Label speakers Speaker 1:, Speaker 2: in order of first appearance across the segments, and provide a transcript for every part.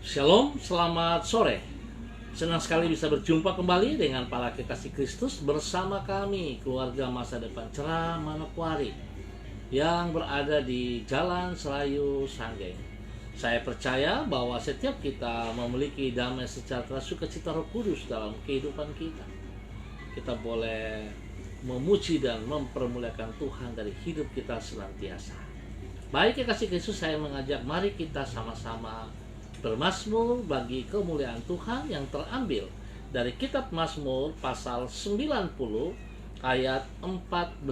Speaker 1: Shalom, selamat sore. Senang sekali bisa berjumpa kembali dengan para kekasih Kristus bersama kami, keluarga Masa Depan Cerah Manokwari yang berada di Jalan Selayu Sanggeng. Saya percaya bahwa setiap kita memiliki damai sejahtera sukacita Roh Kudus dalam kehidupan kita. Kita boleh memuji dan mempermuliakan Tuhan dari hidup kita senantiasa. Baik kekasih Kristus, saya mengajak mari kita sama-sama bermazmur bagi kemuliaan Tuhan yang terambil dari kitab Mazmur pasal 90 ayat 14.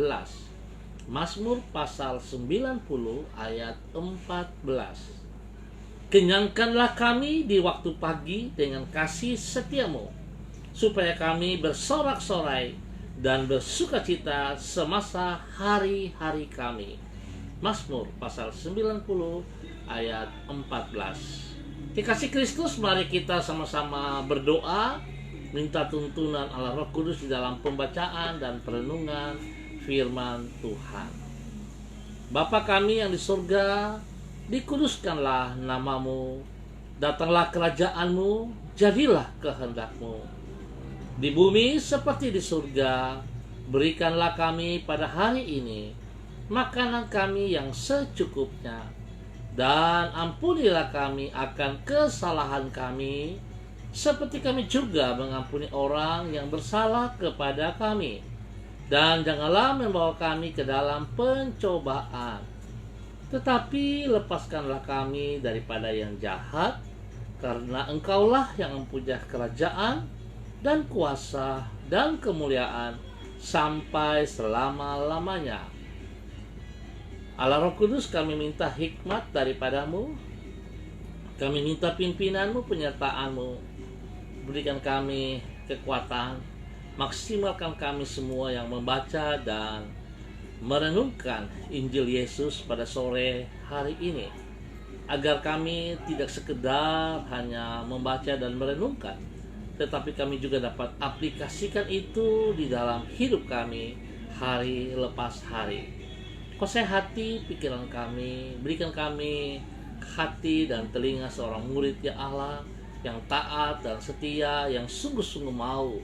Speaker 1: Mazmur pasal 90 ayat 14. Kenyangkanlah kami di waktu pagi dengan kasih setiamu, supaya kami bersorak-sorai dan bersukacita semasa hari-hari kami. Mazmur pasal 90 ayat 14. Kekasih Kristus, mari kita sama-sama berdoa, minta tuntunan Allah Roh Kudus di dalam pembacaan dan perenungan firman Tuhan. Bapa kami yang di surga, dikuduskanlah namamu, datanglah kerajaanmu, jadilah kehendakmu. Di bumi seperti di surga, berikanlah kami pada hari ini makanan kami yang secukupnya, dan ampunilah kami akan kesalahan kami, seperti kami juga mengampuni orang yang bersalah kepada kami. Dan janganlah membawa kami ke dalam pencobaan, tetapi lepaskanlah kami daripada yang jahat, karena Engkaulah yang mempunyai kerajaan dan kuasa dan kemuliaan sampai selama-lamanya. Allah Roh Kudus, kami minta hikmat daripadamu, kami minta pimpinanmu, penyertaanmu. Berikan kami kekuatan, maksimalkan kami semua yang membaca dan merenungkan Injil Yesus pada sore hari ini, agar kami tidak sekedar hanya membaca dan merenungkan, tetapi kami juga dapat aplikasikan itu di dalam hidup kami hari lepas hari. Kuasai hati pikiran kami, berikan kami hati dan telinga seorang murid ya Allah, yang taat dan setia, yang sungguh-sungguh mau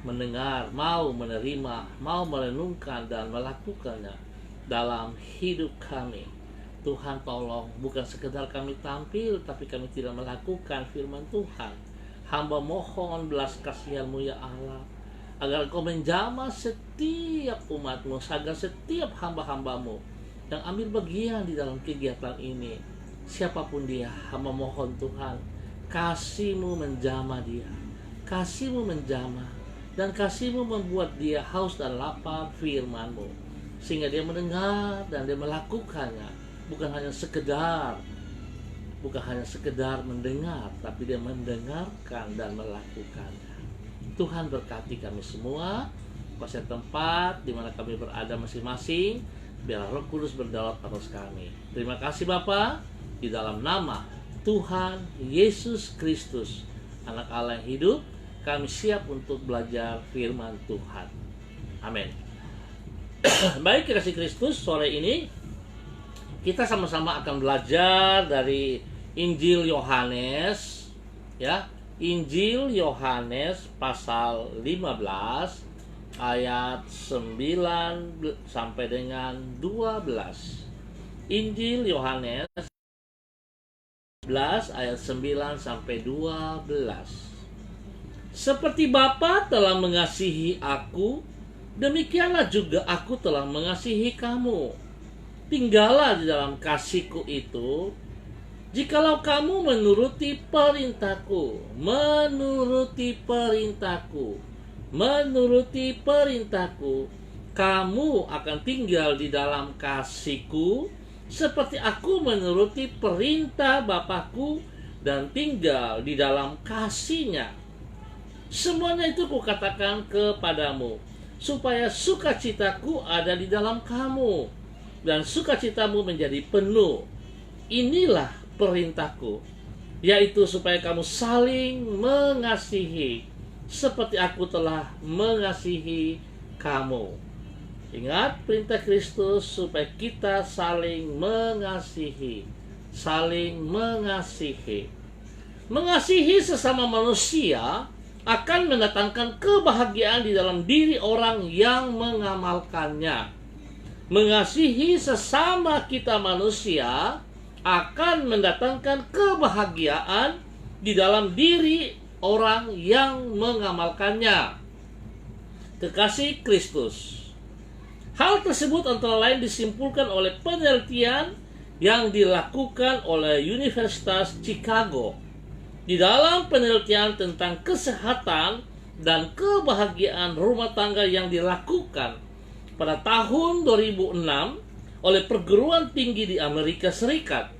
Speaker 1: mendengar, mau menerima, mau merenungkan dan melakukannya dalam hidup kami. Tuhan tolong, bukan sekedar kami tampil, tapi kami tidak melakukan firman Tuhan. Hamba mohon belas kasihan-Mu ya Allah, agar Engkau menjamah setiap umat-Mu, agar setiap hamba-hamba-Mu yang ambil bagian di dalam kegiatan ini, siapapun dia, hamba mohon Tuhan, kasih-Mu menjamah dia, kasih-Mu menjamah, dan kasih-Mu membuat dia haus dan lapar firman-Mu, sehingga dia mendengar dan dia melakukannya, bukan hanya sekedar mendengar, tapi dia mendengarkan dan melakukannya. Tuhan berkati kami semua, kuasai tempat di mana kami berada masing-masing, biarlah Roh Kudus berdaulat atas kami. Terima kasih Bapa, di dalam nama Tuhan Yesus Kristus, Anak Allah yang hidup, kami siap untuk belajar firman Tuhan. Amin. Baik kekasih Kristus, sore ini kita sama-sama akan belajar dari Injil Yohanes, ya. Injil Yohanes pasal 15 ayat 9 sampai dengan 12. Injil Yohanes 11 ayat 9 sampai 12. Seperti Bapa telah mengasihi aku, demikianlah juga aku telah mengasihi kamu. Tinggallah di dalam kasihku itu. Jikalau kamu menuruti perintahku, kamu akan tinggal di dalam kasihku, seperti aku menuruti perintah Bapakku dan tinggal di dalam kasihnya. Semuanya itu kukatakan kepadamu, supaya sukacitaku ada di dalam kamu, dan sukacitamu menjadi penuh. Inilah perintahku, yaitu supaya kamu saling mengasihi, seperti aku telah mengasihi kamu. Ingat perintah Kristus supaya kita saling mengasihi. Mengasihi sesama manusia akan mendatangkan kebahagiaan di dalam diri orang yang mengamalkannya. Mengasihi sesama kita manusia akan mendatangkan kebahagiaan di dalam diri orang yang mengamalkannya. Kekasih Kristus. Hal tersebut antara lain disimpulkan oleh penelitian yang dilakukan oleh Universitas Chicago. Di dalam penelitian tentang kesehatan dan kebahagiaan rumah tangga yang dilakukan pada tahun 2006 oleh perguruan tinggi di Amerika Serikat,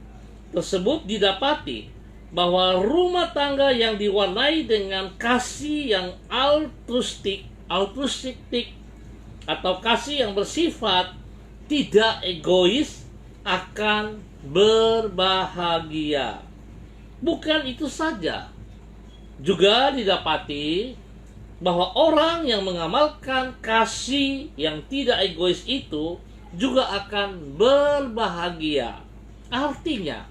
Speaker 1: tersebut didapati bahwa rumah tangga yang diwarnai dengan kasih yang altruistik atau kasih yang bersifat tidak egois akan berbahagia. Bukan itu saja, juga didapati bahwa orang yang mengamalkan kasih yang tidak egois itu juga akan berbahagia. Artinya,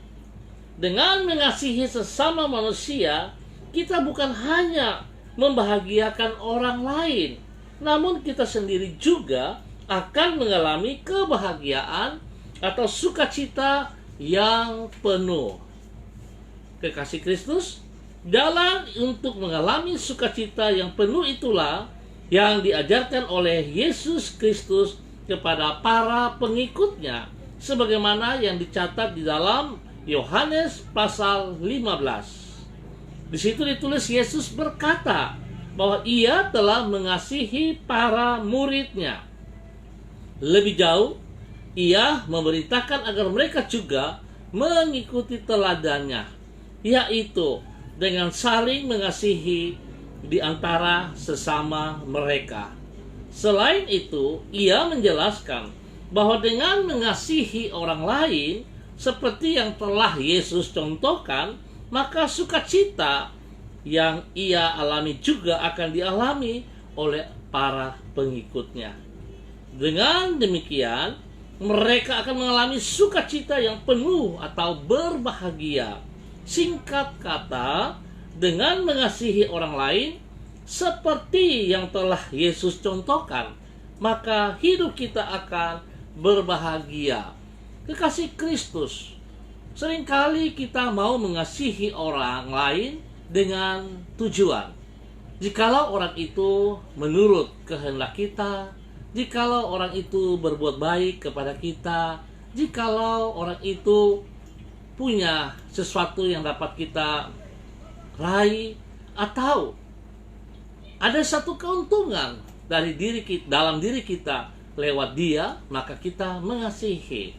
Speaker 1: dengan mengasihi sesama manusia, kita bukan hanya membahagiakan orang lain, namun kita sendiri juga akan mengalami kebahagiaan atau sukacita yang penuh. Kekasih Kristus, jalan untuk mengalami sukacita yang penuh itulah yang diajarkan oleh Yesus Kristus kepada para pengikutnya, sebagaimana yang dicatat di dalam Yohanes pasal 15. Di situ ditulis Yesus berkata bahwa ia telah mengasihi para muridnya. Lebih jauh, ia memerintahkan agar mereka juga mengikuti teladannya, yaitu dengan saling mengasihi di antara sesama mereka. Selain itu, ia menjelaskan bahwa dengan mengasihi orang lain seperti yang telah Yesus contohkan, maka sukacita yang ia alami juga akan dialami oleh para pengikutnya. Dengan demikian, mereka akan mengalami sukacita yang penuh atau berbahagia. Singkat kata, dengan mengasihi orang lain seperti yang telah Yesus contohkan, maka hidup kita akan berbahagia. Kekasih Kristus, seringkali kita mau mengasihi orang lain dengan tujuan. Jikalau orang itu menurut kehendak kita, jikalau orang itu berbuat baik kepada kita, jikalau orang itu punya sesuatu yang dapat kita raih, atau ada satu keuntungan dari dalam diri kita lewat dia, maka kita mengasihi.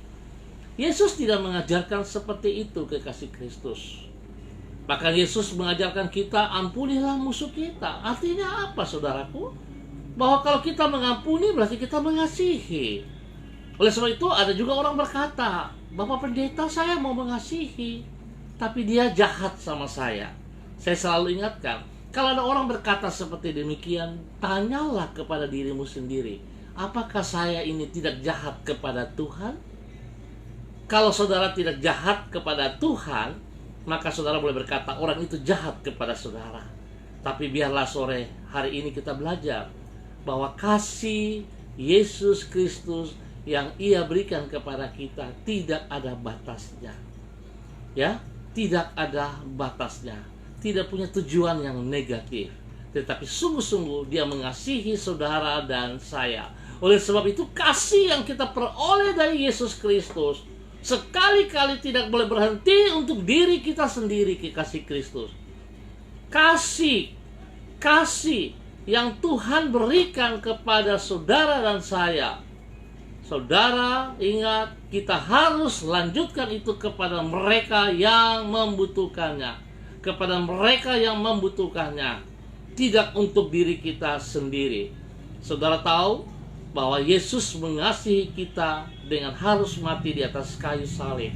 Speaker 1: Yesus tidak mengajarkan seperti itu, kekasih Kristus. Bahkan Yesus mengajarkan kita, ampunilah musuh kita. Artinya apa, saudaraku? Bahwa kalau kita mengampuni berarti kita mengasihi. Oleh sebab itu ada juga orang berkata, Bapak Pendeta, saya mau mengasihi, tapi dia jahat sama saya. Saya selalu ingatkan, kalau ada orang berkata seperti demikian, tanyalah kepada dirimu sendiri, apakah saya ini tidak jahat kepada Tuhan? Kalau saudara tidak jahat kepada Tuhan, maka saudara boleh berkata orang itu jahat kepada saudara. Tapi biarlah sore hari ini kita belajar bahwa kasih Yesus Kristus yang ia berikan kepada kita tidak ada batasnya. Ya, tidak ada batasnya. Tidak punya tujuan yang negatif, tetapi sungguh-sungguh dia mengasihi saudara dan saya. Oleh sebab itu kasih yang kita peroleh dari Yesus Kristus sekali-kali tidak boleh berhenti untuk diri kita sendiri, kekasih Kristus. Kasih yang Tuhan berikan kepada saudara dan saya. Saudara, ingat, kita harus lanjutkan itu kepada mereka yang membutuhkannya. Kepada mereka yang membutuhkannya. Tidak untuk diri kita sendiri. Saudara tahu bahwa Yesus mengasihi kita dengan harus mati di atas kayu salib.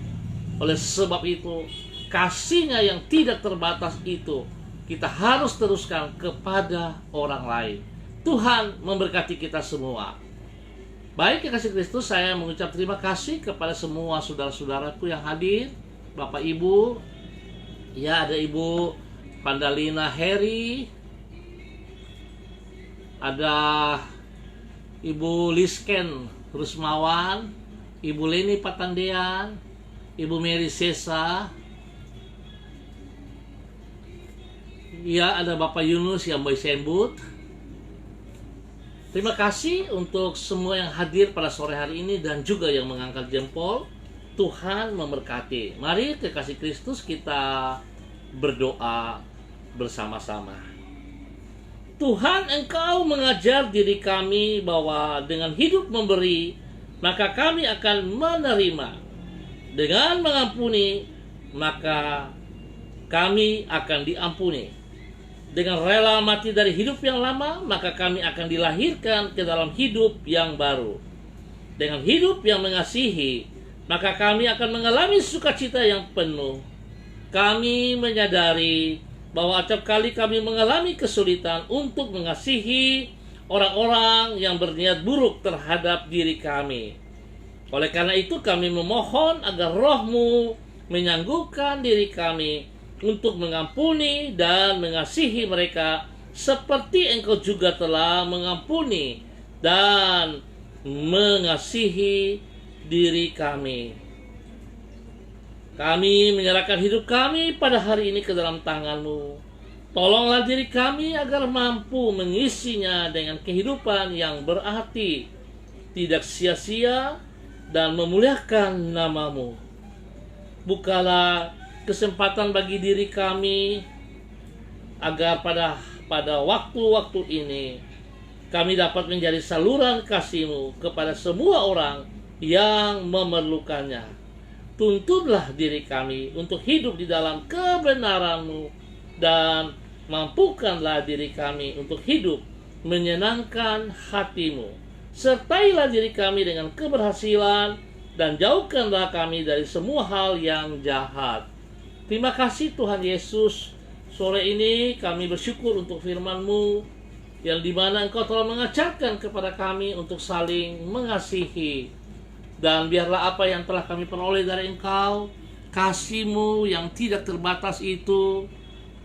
Speaker 1: Oleh sebab itu, kasih-Nya yang tidak terbatas itu kita harus teruskan kepada orang lain. Tuhan memberkati kita semua. Baik, kekasih Kristus, saya mengucap terima kasih kepada semua saudara-saudaraku yang hadir, Bapak Ibu. Ya, ada Ibu Vandalina Heri, ada Ibu Lisken Rusmawan, Ibu Leni Patandean, Ibu Mary Sesa, ya ada Bapak Yunus yang boy sembut. Terima kasih untuk semua yang hadir pada sore hari ini dan juga yang mengangkat jempol. Tuhan memberkati. Mari kekasih Kristus kita berdoa bersama-sama. Tuhan, Engkau mengajar diri kami bahwa dengan hidup memberi, maka kami akan menerima. Dengan mengampuni, maka kami akan diampuni. Dengan rela mati dari hidup yang lama, maka kami akan dilahirkan ke dalam hidup yang baru. Dengan hidup yang mengasihi, maka kami akan mengalami sukacita yang penuh. Kami menyadari bahwa setiap kali kami mengalami kesulitan untuk mengasihi orang-orang yang berniat buruk terhadap diri kami. Oleh karena itu kami memohon agar Roh-Mu menyanggupkan diri kami untuk mengampuni dan mengasihi mereka seperti Engkau juga telah mengampuni dan mengasihi diri kami. Kami menyerahkan hidup kami pada hari ini ke dalam tangan-Mu. Tolonglah diri kami agar mampu mengisinya dengan kehidupan yang berarti, tidak sia-sia, dan memuliakan nama-Mu. Bukalah kesempatan bagi diri kami agar pada waktu-waktu ini kami dapat menjadi saluran kasih-Mu kepada semua orang yang memerlukannya. Tuntunlah diri kami untuk hidup di dalam kebenaran-Mu dan mampukanlah diri kami untuk hidup menyenangkan hati-Mu. Sertailah diri kami dengan keberhasilan dan jauhkanlah kami dari semua hal yang jahat. Terima kasih Tuhan Yesus. Sore ini kami bersyukur untuk firman-Mu yang dimana Engkau telah mengajarkan kepada kami untuk saling mengasihi. Dan biarlah apa yang telah kami peroleh dari Engkau, kasih-Mu yang tidak terbatas itu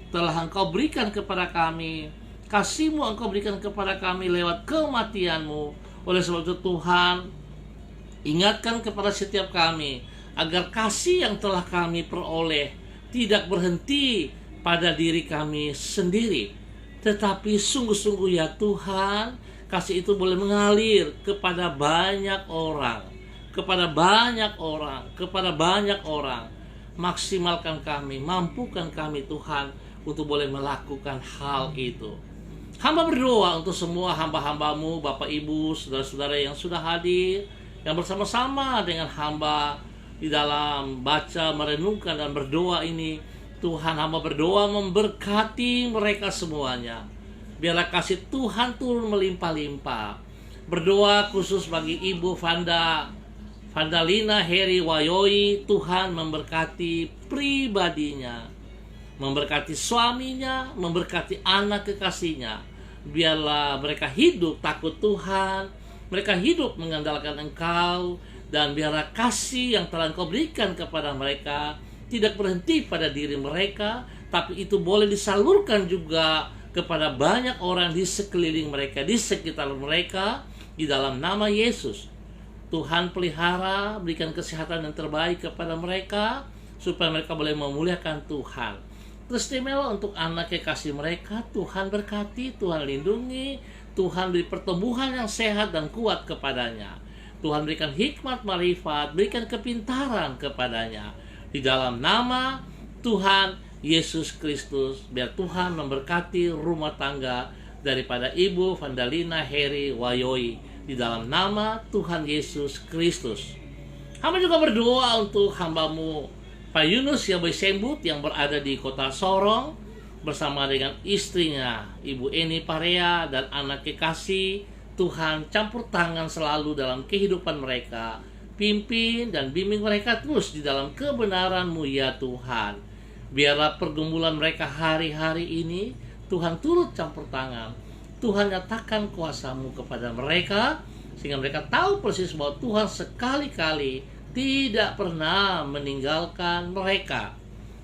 Speaker 1: telah Engkau berikan kepada kami. Kasih-Mu Engkau berikan kepada kami lewat kematian-Mu. Oleh sebab itu Tuhan, ingatkan kepada setiap kami agar kasih yang telah kami peroleh tidak berhenti pada diri kami sendiri, tetapi sungguh-sungguh ya Tuhan, kasih itu boleh mengalir kepada banyak orang, kepada banyak orang. Maksimalkan kami, mampukan kami Tuhan untuk boleh melakukan hal itu. Hamba berdoa untuk semua hamba-hamba-Mu, Bapak Ibu, saudara-saudara yang sudah hadir, yang bersama-sama dengan hamba di dalam baca, merenungkan, dan berdoa ini. Tuhan, hamba berdoa memberkati mereka semuanya. Biarlah kasih Tuhan turun melimpah-limpah. Berdoa khusus bagi Ibu Vandalina Heri Wayoyi. Tuhan memberkati pribadinya, memberkati suaminya, memberkati anak kekasihnya. Biarlah mereka hidup takut Tuhan, mereka hidup mengandalkan Engkau, dan biarlah kasih yang telah Engkau berikan kepada mereka tidak berhenti pada diri mereka, tapi itu boleh disalurkan juga kepada banyak orang di sekeliling mereka, di sekitar mereka, di dalam nama Yesus. Tuhan pelihara, berikan kesehatan yang terbaik kepada mereka, supaya mereka boleh memuliakan Tuhan. Istimewa untuk anak kekasih mereka, Tuhan berkati, Tuhan lindungi, Tuhan beri pertumbuhan yang sehat dan kuat kepadanya. Tuhan berikan hikmat, marifat, berikan kepintaran kepadanya. Di dalam nama Tuhan Yesus Kristus, biar Tuhan memberkati rumah tangga daripada Ibu Vandalina Heri Wayoyi. Di dalam nama Tuhan Yesus Kristus. Hamba juga berdoa untuk hamba-Mu Pak Yunus yang bersembut yang berada di kota Sorong bersama dengan istrinya Ibu Eni Parea dan anak kekasih. Tuhan campur tangan selalu dalam kehidupan mereka, pimpin dan bimbing mereka terus di dalam kebenaran-Mu ya Tuhan. Biarlah pergumulan mereka hari-hari ini Tuhan turut campur tangan. Tuhan nyatakan kuasa-Mu kepada mereka, sehingga mereka tahu persis bahwa Tuhan sekali-kali tidak pernah meninggalkan mereka.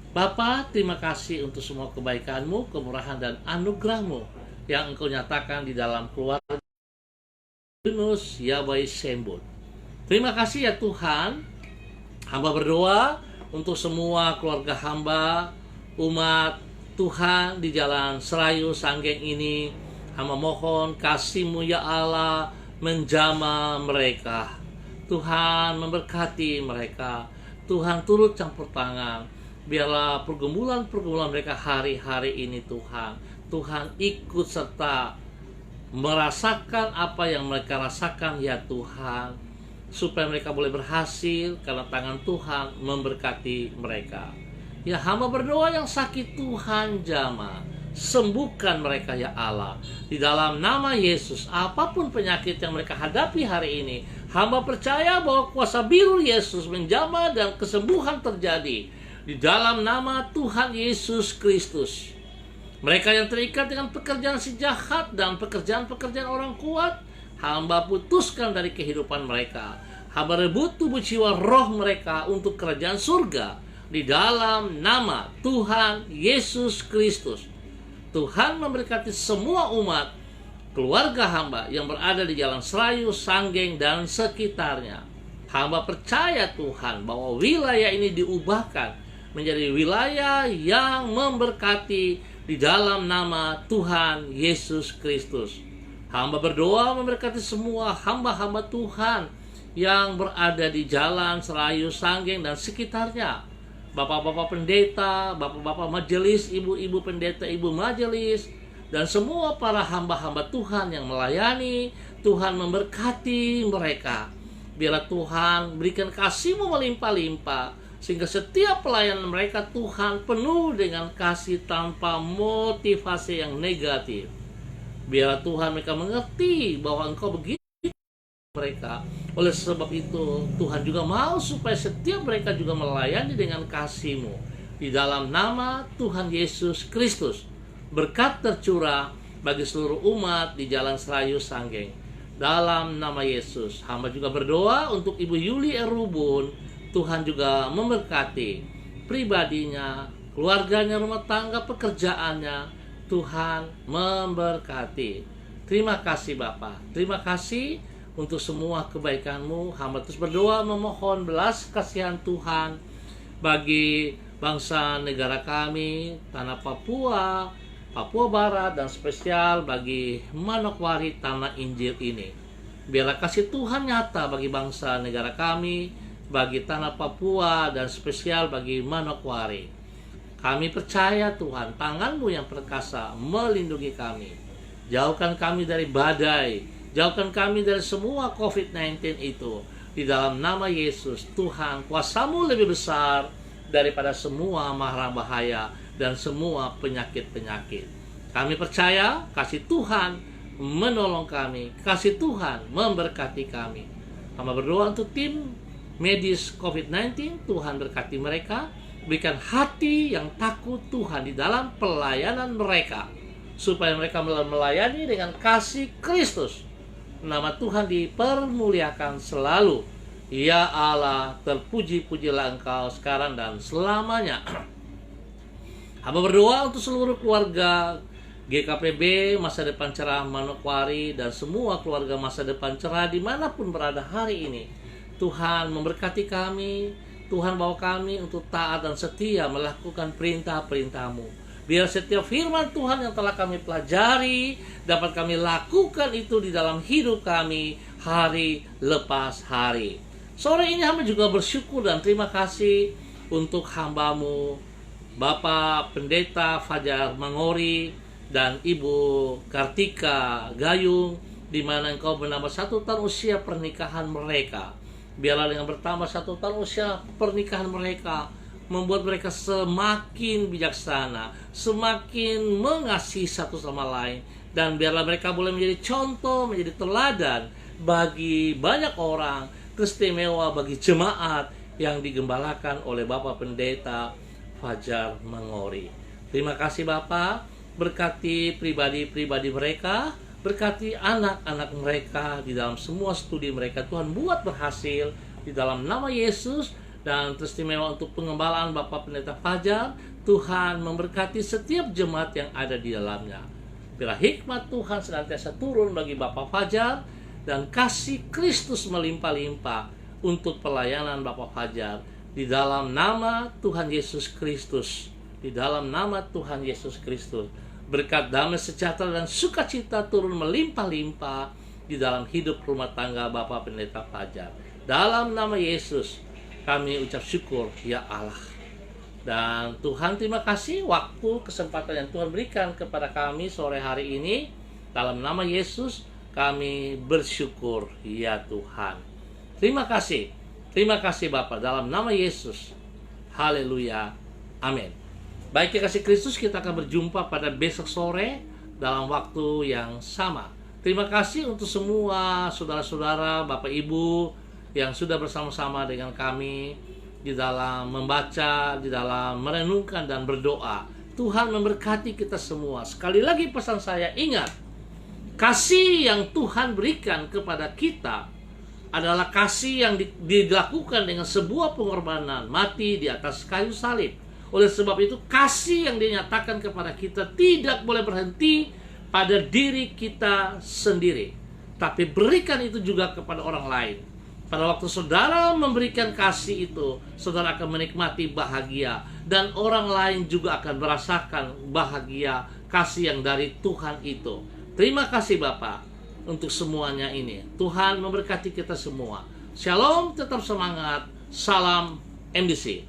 Speaker 1: Bapa, terima kasih untuk semua kebaikan-Mu, kemurahan dan anugerah-Mu yang Engkau nyatakan di dalam keluarga Yunus Yabai Sembun. Terima kasih ya Tuhan. Hamba berdoa untuk semua keluarga hamba, umat Tuhan di Jalan Serayu Sanggeng ini. Hamba mohon kasih-Mu ya Allah menjamah mereka. Tuhan memberkati mereka. Tuhan turut campur tangan. Biarlah pergumulan-pergumulan mereka hari-hari ini Tuhan. Tuhan ikut serta merasakan apa yang mereka rasakan ya Tuhan. Supaya mereka boleh berhasil karena tangan Tuhan memberkati mereka. Ya hamba berdoa yang sakit Tuhan jamah. Sembuhkan mereka ya Allah. Di dalam nama Yesus, apapun penyakit yang mereka hadapi hari ini, hamba percaya bahwa kuasa biru Yesus menjamah dan kesembuhan terjadi. Di dalam nama Tuhan Yesus Kristus. Mereka yang terikat dengan pekerjaan si jahat dan pekerjaan-pekerjaan orang kuat, hamba putuskan dari kehidupan mereka. Hamba rebut tubuh jiwa roh mereka untuk kerajaan surga. Di dalam nama Tuhan Yesus Kristus. Tuhan memberkati semua umat, keluarga hamba yang berada di Jalan Serayu, Sanggeng, dan sekitarnya. Hamba percaya Tuhan bahwa wilayah ini diubahkan menjadi wilayah yang memberkati di dalam nama Tuhan Yesus Kristus. Hamba berdoa memberkati semua hamba-hamba Tuhan yang berada di Jalan Serayu, Sanggeng, dan sekitarnya. Bapak-bapak pendeta, bapak-bapak majelis, ibu-ibu pendeta, ibu majelis, dan semua para hamba-hamba Tuhan yang melayani. Tuhan memberkati mereka. Biarlah Tuhan berikan kasih-Mu melimpah-limpah, sehingga setiap pelayanan mereka Tuhan penuh dengan kasih tanpa motivasi yang negatif. Biarlah Tuhan mereka mengerti bahwa Engkau begitu mereka. Oleh sebab itu Tuhan juga mau supaya setiap mereka juga melayani dengan kasih-Mu. Di dalam nama Tuhan Yesus Kristus, berkat tercurah bagi seluruh umat di Jalan Serayu Sanggeng. Dalam nama Yesus, hamba juga berdoa untuk Ibu Yuli Erubun. Tuhan juga memberkati pribadinya, keluarganya, rumah tangga, pekerjaannya. Tuhan memberkati. Terima kasih Bapa. Terima kasih untuk semua kebaikan-Mu. Hamba terus berdoa memohon belas kasihan Tuhan bagi bangsa negara kami, tanah Papua, Papua Barat, dan spesial bagi Manokwari, tanah Injil ini. Biarlah kasih Tuhan nyata bagi bangsa negara kami, bagi tanah Papua, dan spesial bagi Manokwari. Kami percaya Tuhan, tangan-Mu yang perkasa melindungi kami. Jauhkan kami dari badai, jauhkan kami dari semua COVID-19 itu. Di dalam nama Yesus, Tuhan, kuasa-Mu lebih besar daripada semua mara bahaya dan semua penyakit-penyakit. Kami percaya kasih Tuhan menolong kami, kasih Tuhan memberkati kami. Kami berdoa untuk tim medis COVID-19, Tuhan berkati mereka, berikan hati yang takut Tuhan di dalam pelayanan mereka, supaya mereka melayani dengan kasih Kristus. Nama Tuhan dipermuliakan selalu. Ya Allah, terpuji-pujilah Engkau sekarang dan selamanya. Hamba berdoa untuk seluruh keluarga GKPB Masa Depan Cerah Manokwari dan semua keluarga Masa Depan Cerah dimanapun berada hari ini. Tuhan memberkati kami, Tuhan bawa kami untuk taat dan setia melakukan perintah-perintah-Mu. Biar setiap firman Tuhan yang telah kami pelajari dapat kami lakukan itu di dalam hidup kami hari lepas hari. Sore ini hamba juga bersyukur dan terima kasih untuk hamba-Mu, Bapak Pendeta Fajar Mangori dan Ibu Kartika Gayung, di mana Engkau menambah 1 tahun usia pernikahan mereka. Biarlah dengan bertambah 1 tahun usia pernikahan mereka, membuat mereka semakin bijaksana, semakin mengasihi satu sama lain. Dan biarlah mereka boleh menjadi contoh, menjadi teladan bagi banyak orang, istimewa bagi jemaat yang digembalakan oleh Bapak Pendeta Fajar Mangori. Terima kasih Bapak, berkati pribadi-pribadi mereka, berkati anak-anak mereka di dalam semua studi mereka. Tuhan buat berhasil di dalam nama Yesus, dan teristimewa untuk pengembalaan Bapak Pendeta Fajar. Tuhan memberkati setiap jemaat yang ada di dalamnya. Biar hikmat Tuhan senantiasa turun bagi Bapak Fajar, dan kasih Kristus melimpah-limpah untuk pelayanan Bapak Fajar. Di dalam nama Tuhan Yesus Kristus, di dalam nama Tuhan Yesus Kristus, berkat damai sejahtera dan sukacita turun melimpah-limpah di dalam hidup rumah tangga Bapak Pendeta Fajar. Dalam nama Yesus kami ucap syukur, ya Allah. Dan Tuhan, terima kasih waktu, kesempatan yang Tuhan berikan kepada kami sore hari ini. Dalam nama Yesus kami bersyukur, ya Tuhan. Terima kasih Bapak, dalam nama Yesus. Haleluya, amin. Baik, kasih Kristus, kita akan berjumpa pada besok sore dalam waktu yang sama. Terima kasih untuk semua saudara-saudara, Bapak Ibu yang sudah bersama-sama dengan kami di dalam membaca, di dalam merenungkan dan berdoa. Tuhan memberkati kita semua. Sekali lagi pesan saya, ingat, kasih yang Tuhan berikan kepada kita adalah kasih yang dilakukan dengan sebuah pengorbanan, mati di atas kayu salib. Oleh sebab itu, kasih yang dinyatakan kepada kita tidak boleh berhenti pada diri kita sendiri, tapi berikan itu juga kepada orang lain. Pada waktu saudara memberikan kasih itu, saudara akan menikmati bahagia, dan orang lain juga akan merasakan bahagia kasih yang dari Tuhan itu. Terima kasih Bapak untuk semuanya ini. Tuhan memberkati kita semua. Shalom, tetap semangat. Salam MDC.